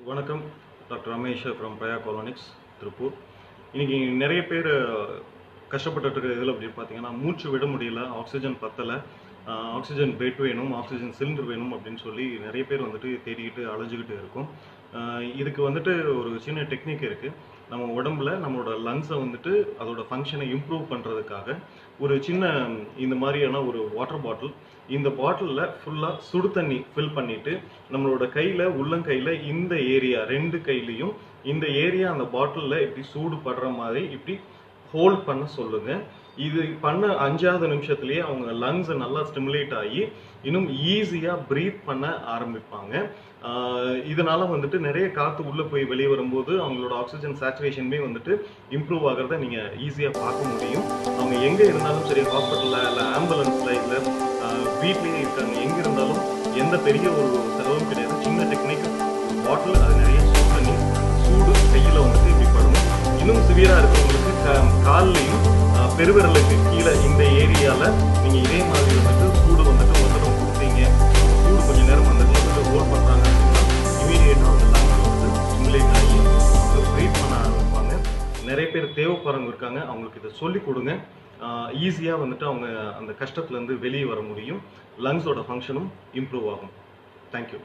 வணக்கம். Doctor Ramesh from பிரயா காலோனிக்ஸ், Tiruppur. இன்றைக்கி நிறைய பேர் கஷ்டப்பட்டுட்டு இருக்கிற இதில் அப்படி பார்த்தீங்கன்னா, மூச்சு விட முடியல, ஆக்சிஜன் பத்தலை, ஆக்சிஜன் பெட் வேணும், ஆக்சிஜன் சிலிண்டர் வேணும் அப்படின்னு சொல்லி நிறைய பேர் வந்துட்டு தேடிக்கிட்டு அலைஞ்சிக்கிட்டு இருக்கும். இதுக்கு வந்துட்டு ஒரு சின்ன டெக்னிக் இருக்குது. நம்ம உடம்புல நம்மளோட லங்ஸை வந்துட்டு அதோட ஃபங்க்ஷனை இம்ப்ரூவ் பண்ணுறதுக்காக ஒரு சின்ன இந்த மாதிரியான ஒரு வாட்டர் பாட்டில், இந்த பாட்டிலில் ஃபுல்லாக சுடு தண்ணி ஃபில் பண்ணிவிட்டு நம்மளோட கையில், உள்ளங்கையில் இந்த ஏரியா 2 கையிலையும் இந்த ஏரியா அந்த பாட்டிலில் இப்படி சூடு படுற மாதிரி இப்படி ஹோல்ட் பண்ண சொல்லுங்கள். இது பண்ண 5வது நிமிஷத்துலேயே அவங்க லங்ஸ் நல்லா ஸ்டிமுலேட் ஆகி இன்னும் ஈஸியாக ப்ரீத் பண்ண ஆரம்பிப்பாங்க. இதனால வந்துட்டு நிறைய காற்று உள்ளே போய் வெளியே வரும்போது அவங்களோட ஆக்சிஜன் சேச்சுரேஷனுமே வந்துட்டு இம்ப்ரூவ் ஆகிறத நீங்கள் ஈஸியாக பார்க்க முடியும். அவங்க எங்கே இருந்தாலும் சரி, ஹாஸ்பிட்டலில் இல்லை ஆம்புலன்ஸில் இல்லை வீட்லேயே இருக்காங்க, எங்கே இருந்தாலும் எந்த பெரிய ஒரு செலவும் கிடையாது. சின்ன டெக்னிக், பாட்டில் அது நிறைய சூடு பண்ணி சூடு கையில் வந்துட்டு இப்படி படணும். இன்னும் சிவியராக இருக்கிறவங்களுக்கு கால்லையும் பெருவிரலுக்கு கீழே இந்த ஏரியாவில் நீங்கள் இதே மாதிரி வந்துட்டு சூடு வந்துட்டு ஒருத்தரும் கொடுத்தீங்க, சூடு கொஞ்சம் நேரம் வந்துட்டு ஹோல்ட் பண்ணுறாங்க அப்படின்னா இமீடியேட்டாக அவங்க லங்ஸில் வந்து ஸ்டிமுலேட் ஆகி அவங்க ப்ரீத் பண்ண ஆரம்பிப்பாங்க. நிறைய பேர் தேவைப்படுறவங்க இருக்காங்க, அவங்களுக்கு இதை சொல்லிக் கொடுங்க. ஈஸியாக வந்துட்டு அவங்க அந்த கஷ்டத்துலேருந்து வெளியே வர முடியும். லங்ஸோட ஃபங்க்ஷனும் இம்ப்ரூவ் ஆகும். தேங்க்யூ.